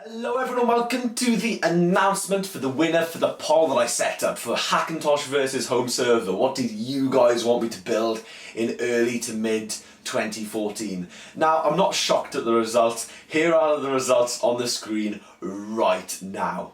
Hello everyone, welcome to the announcement for the winner for the poll that I set up for Hackintosh VS Home Server. What did you guys want me to build in early to mid 2014? Now, I'm not shocked at the results. Here are the results on the screen right now.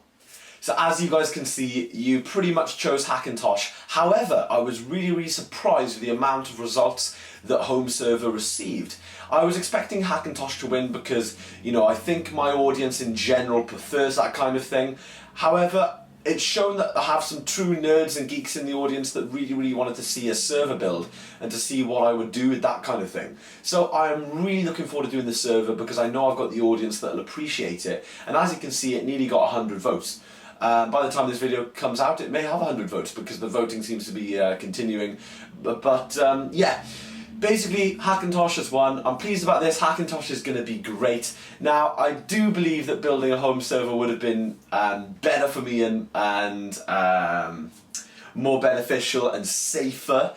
So as you guys can see, you pretty much chose Hackintosh. However, I was really surprised with the amount of results that Home Server received. I was expecting Hackintosh to win because, you know, I think my audience in general prefers that kind of thing. However, it's shown that I have some true nerds and geeks in the audience that really wanted to see a server build and to see what I would do with that kind of thing. So I'm really looking forward to doing the server because I know I've got the audience that will appreciate it. And as you can see, it nearly got 100 votes. By the time this video comes out, it may have 100 votes because the voting seems to be continuing. But yeah, basically Hackintosh has won. I'm pleased about this. Hackintosh is going to be great. Now, I do believe that building a home server would have been better for me and more beneficial and safer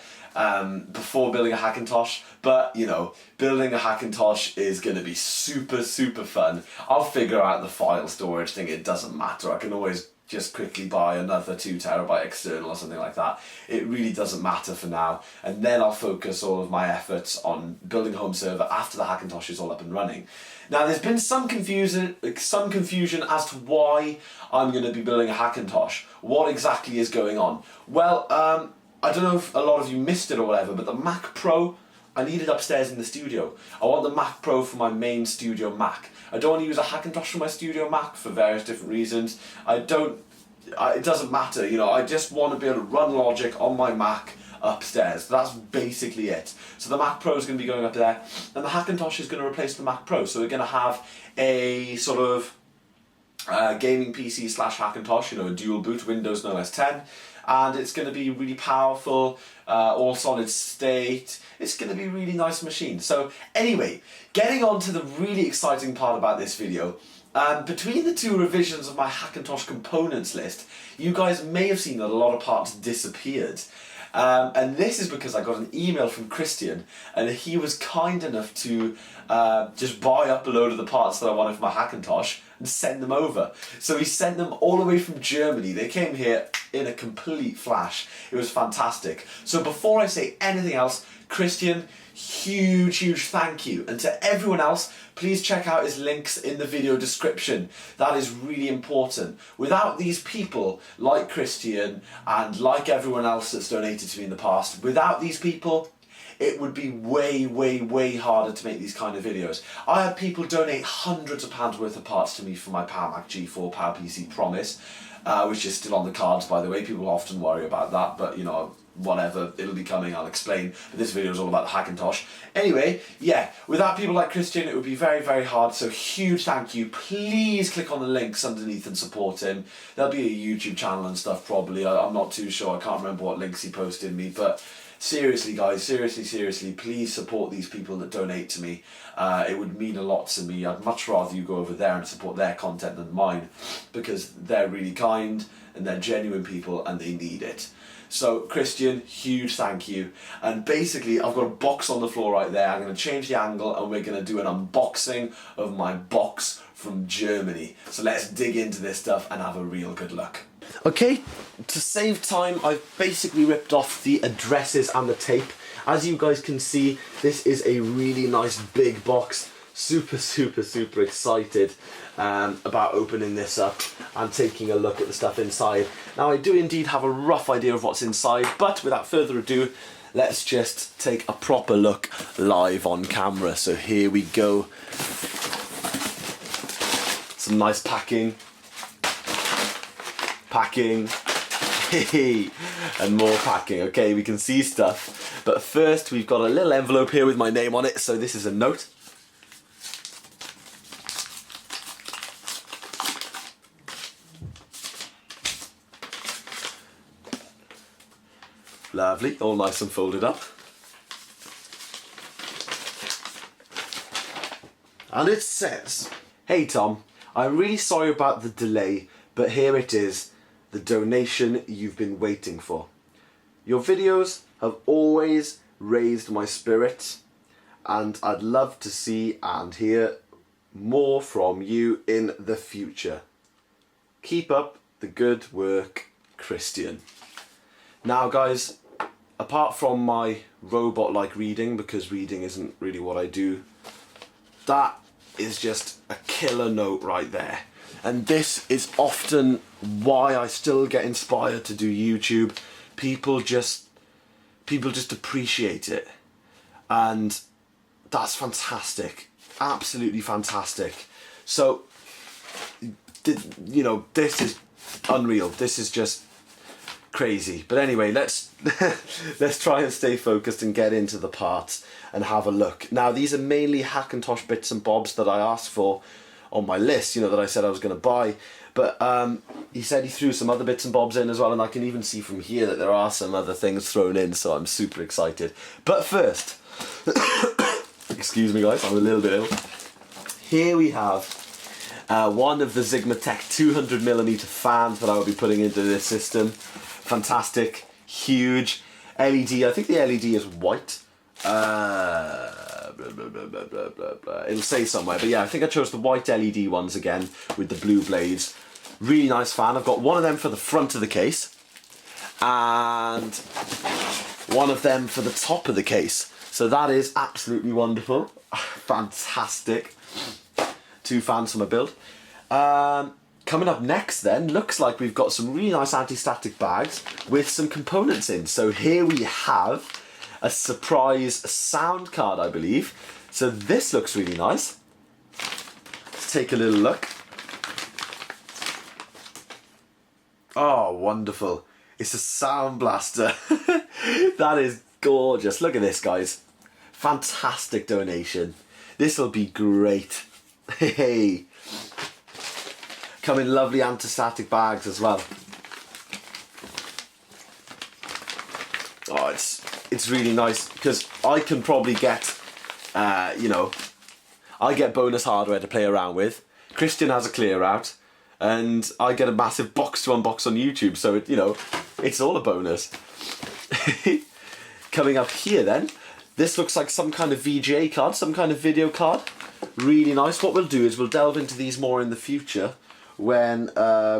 before building a Hackintosh. But, you know, building a Hackintosh is going to be super fun. I'll figure out the file storage thing. It doesn't matter. I can always just quickly buy another 2 terabyte external or something like that. It really doesn't matter for now. And then I'll focus all of my efforts on building a home server after the Hackintosh is all up and running. Now, there's been some confusion as to why I'm going to be building a Hackintosh. What exactly is going on? Well, I don't know if a lot of you missed it or whatever, but the Mac Pro, I need it upstairs in the studio. I want the Mac Pro for my main studio Mac. I don't want to use a Hackintosh for my studio Mac for various different reasons. It doesn't matter, you know, I just want to be able to run Logic on my Mac upstairs. That's basically it. So the Mac Pro is going to be going up there, and the Hackintosh is going to replace the Mac Pro. So we're going to have a sort of gaming PC / Hackintosh, you know, a dual boot, Windows and OS 10. And it's going to be really powerful, all solid state. It's going to be a really nice machine. So anyway, getting on to the really exciting part about this video. Between the 2 revisions of my Hackintosh components list, you guys may have seen that a lot of parts disappeared. And this is because I got an email from Christian, and he was kind enough to just buy up a load of the parts that I wanted for my Hackintosh and send them over. So he sent them all the way from Germany. They came here in a complete flash. It was fantastic. So before I say anything else, Christian, huge thank you. And to everyone else, please check out his links in the video description. That is really important. Without these people like Christian and like everyone else that's donated to me in the past, without these people, it would be way harder to make these kind of videos. I had people donate hundreds of pounds worth of parts to me for my Power Mac G4 PowerPC Promise, which is still on the cards, by the way. People often worry about that, but you know, whatever, it'll be coming, I'll explain. But this video is all about the Hackintosh. Anyway, yeah, without people like Christian, it would be very hard, so huge thank you. Please click on the links underneath and support him. There'll be a YouTube channel and stuff probably, I'm not too sure, I can't remember what links he posted me, but seriously guys, seriously, please support these people that donate to me. It would mean a lot to me. I'd much rather you go over there and support their content than mine, because they're really kind and they're genuine people and they need it. So Christian, huge thank you. And basically I've got a box on the floor right there. I'm going to change the angle and we're going to do an unboxing of my box from Germany. So let's dig into this stuff and have a real good look. Okay, to save time, I've basically ripped off the addresses and the tape. As you guys can see, this is a really nice big box. Super excited about opening this up and taking a look at the stuff inside. Now, I do indeed have a rough idea of what's inside, but without further ado, let's just take a proper look live on camera. So here we go. Some nice packing, and more packing. Okay, we can see stuff, but first we've got a little envelope here with my name on it. So this is a note. Lovely, all nice and folded up. And it says, "Hey Tom, I'm really sorry about the delay, but here it is, the donation you've been waiting for. Your videos have always raised my spirits, and I'd love to see and hear more from you in the future. Keep up the good work, Christian. Now guys, apart from my robot-like reading, because reading isn't really what I do, that is just a killer note right there. And this is often why I still get inspired to do YouTube. People just appreciate it. And that's fantastic. Absolutely fantastic. So, you know, this is unreal. This is just crazy. But anyway, let's try and stay focused and get into the parts and have a look. Now, these are mainly Hackintosh bits and bobs that I asked for on my list, you know, that I said I was going to buy. But he said he threw some other bits and bobs in as well, and I can even see from here that there are some other things thrown in, so I'm super excited. But first, excuse me guys, I'm a little bit ill. Here we have one of the Sigmatech 200mm fans that I will be putting into this system. Fantastic, huge LED. I think the LED is white. It'll say somewhere, but yeah, I think I chose the white LED ones again with the blue blades. Really nice fan. I've got one of them for the front of the case and one of them for the top of the case. So that is absolutely wonderful. Fantastic. Two fans for my build. Coming up next then, looks like we've got some really nice anti-static bags with some components in. So here we have a surprise sound card, I believe. So this looks really nice. Let's take a little look. Oh, wonderful. It's a sound blaster. That is gorgeous. Look at this, guys. Fantastic donation. This will be great. Hey. Come in lovely anti-static bags as well. Oh, it's really nice because I can probably get, you know, I get bonus hardware to play around with. Christian has a clear out, and I get a massive box to unbox on YouTube. So it, you know, it's all a bonus. Coming up here then, this looks like some kind of VGA card, some kind of video card. Really nice. What we'll do is we'll delve into these more in the future when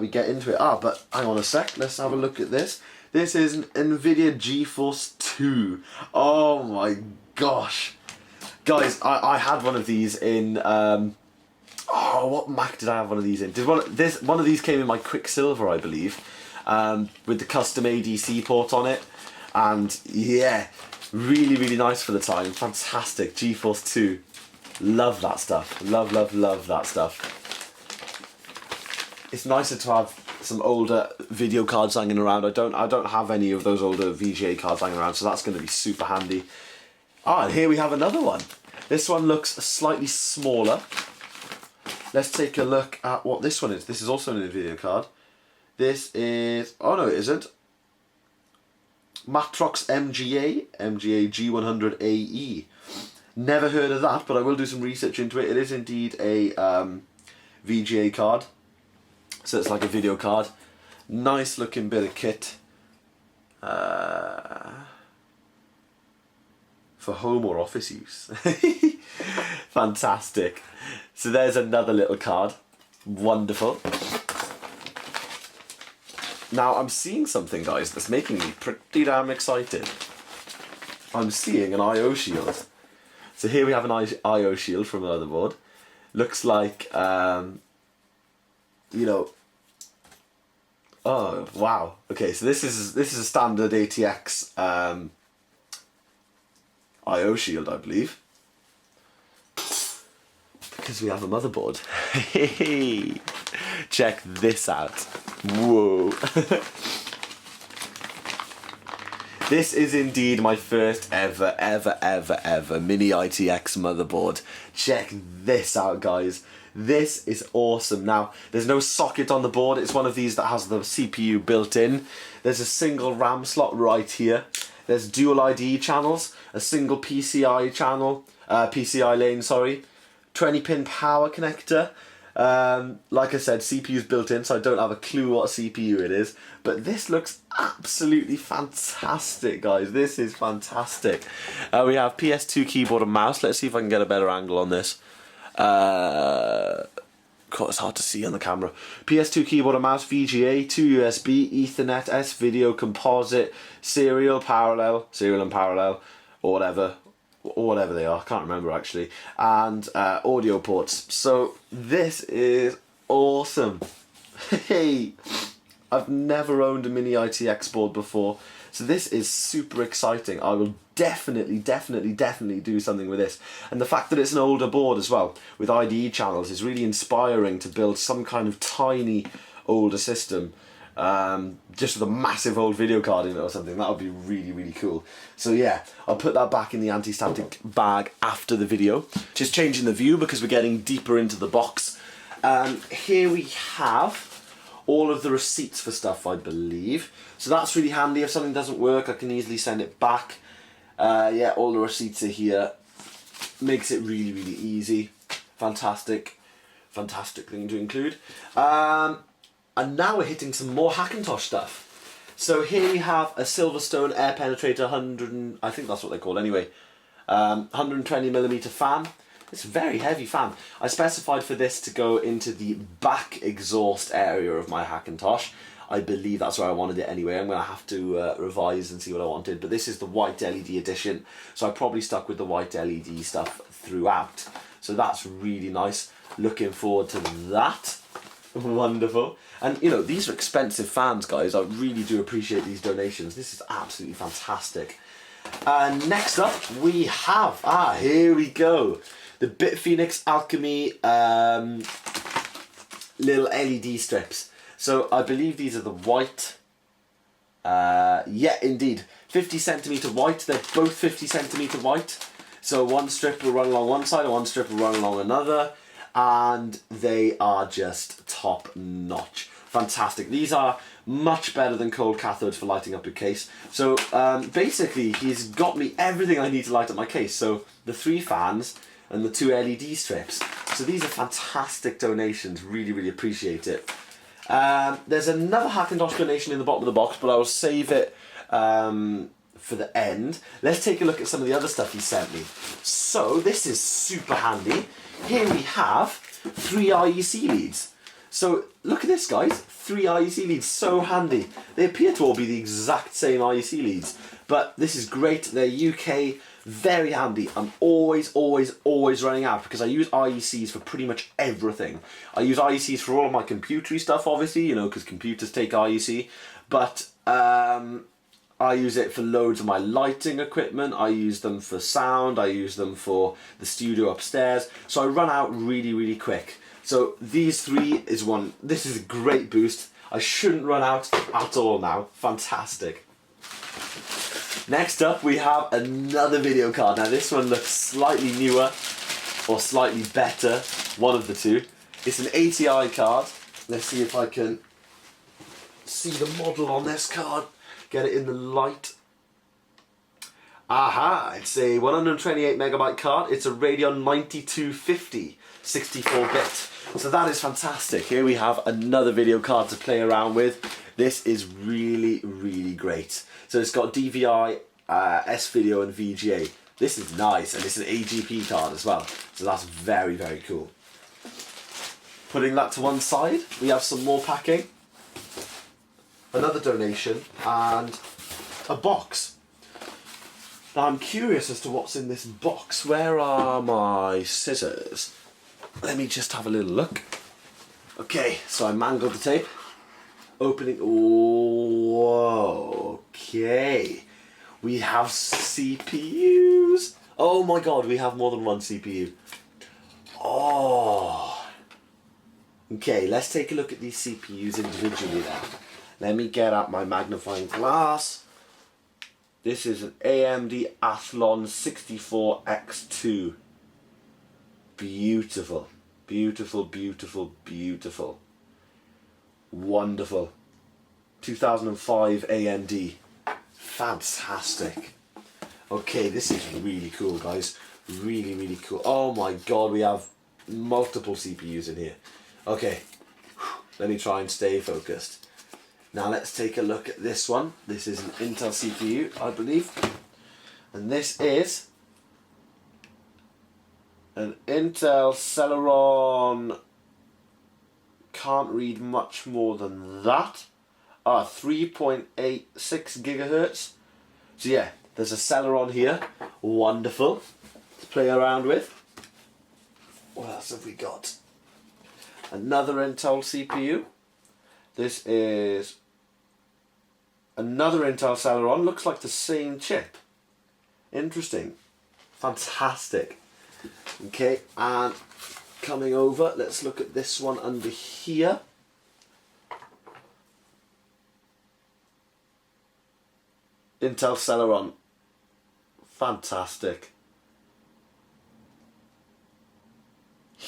we get into it. But hang on a sec, let's have a look at this. This is an NVIDIA GeForce 2. Oh my gosh. Guys, I had one of these in, oh, what Mac did I have one of these in? One of these came in my Quicksilver, I believe, with the custom ADC port on it. And yeah, really, really nice for the time. Fantastic, GeForce 2. Love that stuff. Love, love, love that stuff. It's nicer to have some older video cards hanging around. I don't have any of those older VGA cards hanging around, so that's going to be super handy. And here we have another one. This one looks slightly smaller. Let's take a look at what this one is. This is also an NVIDIA card. This is, oh no it isn't, Matrox MGA G100AE. Never heard of that, but I will do some research into it. It is indeed a VGA card. So it's like a video card. Nice looking bit of kit. For home or office use. Fantastic. So there's another little card. Wonderful. Now I'm seeing something, guys, that's making me pretty damn excited. I'm seeing an I/O shield. So here we have an I/O shield from the motherboard. Looks like, you know, oh wow. Okay, so this is a standard ATX I/O shield, I believe. Because we have a motherboard. Hey, check this out. Whoa. This is indeed my first ever mini ITX motherboard. Check this out, guys. This is awesome. Now, there's no socket on the board. It's one of these that has the CPU built in. There's a single RAM slot right here. There's dual IDE channels, a single PCI channel, PCI lane, sorry. 20-pin power connector. Like I said, CPU's built in, so I don't have a clue what CPU it is. But this looks absolutely fantastic, guys. This is fantastic. We have PS2 keyboard and mouse. Let's see if I can get a better angle on this. God, it's hard to see on the camera. PS2 keyboard and mouse, VGA, 2 USB, Ethernet, S-video, composite, serial and parallel, or whatever they are, can't remember actually, and audio ports. So this is awesome. Hey, I've never owned a mini ITX board before, so this is super exciting. I will definitely do something with this. And the fact that it's an older board as well, with IDE channels, is really inspiring to build some kind of tiny older system, just with a massive old video card in it or something. That would be really cool. So yeah, I'll put that back in the anti-static bag after the video. Just changing the view because we're getting deeper into the box. Here we have all of the receipts for stuff, I believe. So that's really handy. If something doesn't work, I can easily send it back. Yeah, all the receipts are here. Makes it really easy. Fantastic thing to include. And now we're hitting some more Hackintosh stuff. So here we have a Silverstone air penetrator 100, I think that's what they're called anyway. 120mm fan. It's a very heavy fan. I specified for this to go into the back exhaust area of my Hackintosh. I believe that's where I wanted it anyway. I'm going to have to revise and see what I wanted. But this is the white LED edition. So I probably stuck with the white LED stuff throughout. So that's really nice. Looking forward to that. Wonderful. And you know, these are expensive fans, guys. I really do appreciate these donations. This is absolutely fantastic. And next up we have, here we go. The BitPhoenix Alchemy little LED strips. So I believe these are the white. Yeah, indeed. 50cm white. They're both 50cm white. So one strip will run along one side and one strip will run along another. And they are just top notch. Fantastic. These are much better than cold cathodes for lighting up your case. So basically he's got me everything I need to light up my case. So the 3 fans and the 2 LED strips. So these are fantastic donations. Really appreciate it. There's another Hackintosh donation in the bottom of the box, but I will save it for the end. Let's take a look at some of the other stuff he sent me. So this is super handy. Here we have 3 IEC leads. So look at this, guys. 3 IEC leads, so handy. They appear to all be the exact same IEC leads, but this is great. They're UK, very handy. I'm always running out because I use IECs for pretty much everything. I use IECs for all of my computery stuff, obviously, you know, because computers take IEC, but I use it for loads of my lighting equipment. I use them for sound. I use them for the studio upstairs. So I run out really quick. So these 3 is one. This is a great boost. I shouldn't run out at all now. Fantastic. Next up we have another video card. Now this one looks slightly newer or slightly better. One of the two. It's an ATI card. Let's see if I can see the model on this card. Get it in the light. Aha, it's a 128MB card. It's a Radeon 9250, 64-bit. So that is fantastic. Here we have another video card to play around with. This is really great. So it's got DVI, S-video and VGA. This is nice, and it's an AGP card as well. So that's very cool. Putting that to one side, we have some more packing. Another donation and a box. Now I'm curious as to what's in this box. Where are my scissors? Let me just have a little look. Okay, so I mangled the tape. Opening. Whoa. Okay. We have CPUs. Oh my god, we have more than one CPU. Oh. Okay, let's take a look at these CPUs individually then. Let me get out my magnifying glass. This is an AMD Athlon 64X2. Beautiful. Beautiful. Wonderful. 2005 AMD. Fantastic. Okay, this is really cool, guys. Really cool. Oh my god, we have multiple CPUs in here. Okay, let me try and stay focused. Now let's take a look at this one. This is an Intel CPU, I believe. And this is An Intel Celeron, can't read much more than that. 3.86 gigahertz. So yeah, there's a Celeron here. Wonderful to play around with. What else have we got? Another Intel CPU. This is another Intel Celeron. Looks like the same chip. Interesting. Fantastic. Okay, and coming over, let's look at this one under here. Intel Celeron. Fantastic.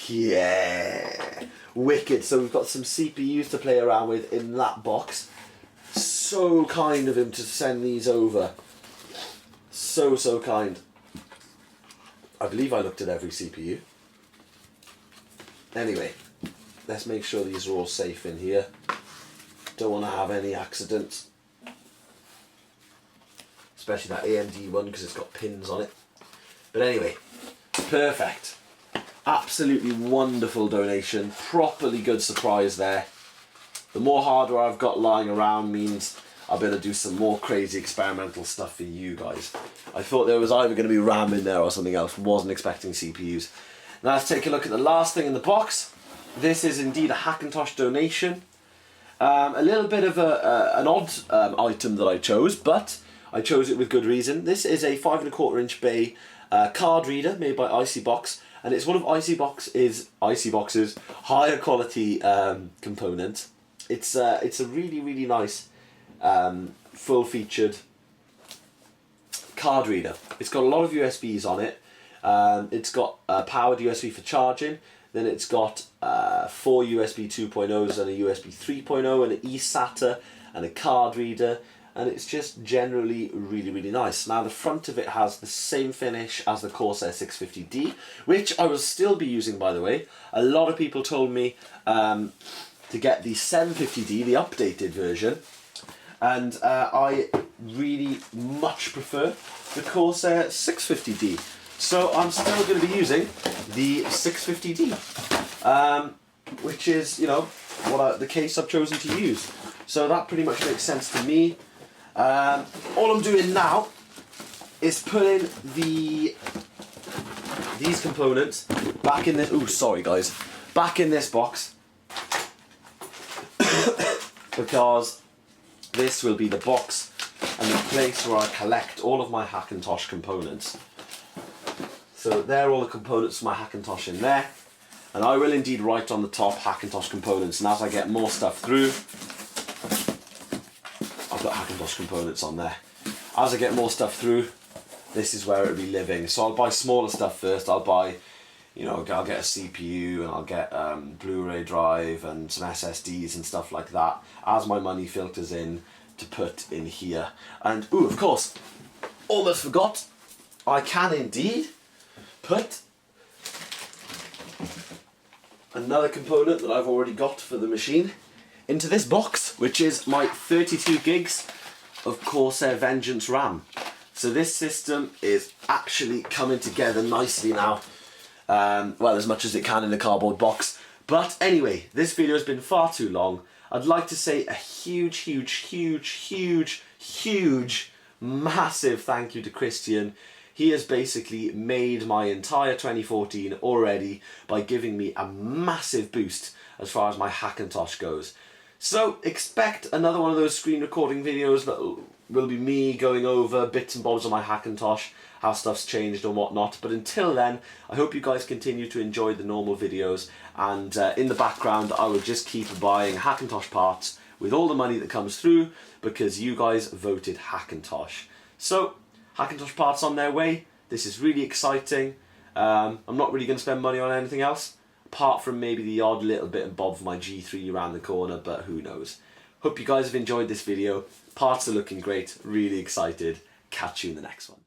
Yeah. Wicked. So we've got some CPUs to play around with in that box. So kind of him to send these over. So kind. I believe I looked at every CPU. Anyway, let's make sure these are all safe in here. Don't want to have any accidents. Especially that AMD one because it's got pins on it. But anyway, perfect. Absolutely wonderful donation. Properly good surprise there. The more hardware I've got lying around means I'll be able to do some more crazy experimental stuff for you guys. I thought there was either going to be RAM in there or something else. Wasn't expecting CPUs. Now let's take a look at the last thing in the box. This is indeed a Hackintosh donation. A little bit of an odd item that I chose, but I chose it with good reason. This is a 5¼ inch bay card reader made by ICBox, and it's one of ICBox's higher quality components. It's a really nice full featured card reader. It's got a lot of USBs on it. It's got a powered USB for charging. Then it's got 4 USB 2.0s and a USB 3.0 and an eSATA and a card reader. And it's just generally really nice. Now the front of it has the same finish as the Corsair 650D, which I will still be using, by the way. A lot of people told me to get the 750D, the updated version, and I really much prefer the Corsair 650D. So I'm still going to be using the 650D, which is, you know, the case I've chosen to use. So that pretty much makes sense to me. All I'm doing now is putting these components back in this. Oh, sorry guys, back in this box because this will be the box and the place where I collect all of my Hackintosh components. So there are all the components for my Hackintosh in there, and I will indeed write on the top Hackintosh components. And as I get more stuff through, I've got Hackintosh components on there. As I get more stuff through, this is where it'll be living. So I'll buy smaller stuff first. I'll buy, you know, I'll get a CPU and I'll get Blu-ray drive and some SSDs and stuff like that as my money filters in to put in here. And ooh, of course, almost forgot, I can indeed put another component that I've already got for the machine into this box, which is my 32 gigs of Corsair Vengeance RAM. So this system is actually coming together nicely now. Well, as much as it can in a cardboard box. But anyway, this video has been far too long. I'd like to say a huge, massive thank you to Christian. He has basically made my entire 2014 already by giving me a massive boost as far as my Hackintosh goes. So expect another one of those screen recording videos that will be me going over bits and bobs on my Hackintosh, how stuff's changed and whatnot. But until then, I hope you guys continue to enjoy the normal videos, and in the background I will just keep buying Hackintosh parts with all the money that comes through because you guys voted Hackintosh. So Hackintosh parts on their way. This is really exciting. I'm not really going to spend money on anything else, apart from maybe the odd little bit and bob for my G3 around the corner, but who knows. Hope you guys have enjoyed this video. Parts are looking great, really excited. Catch you in the next one.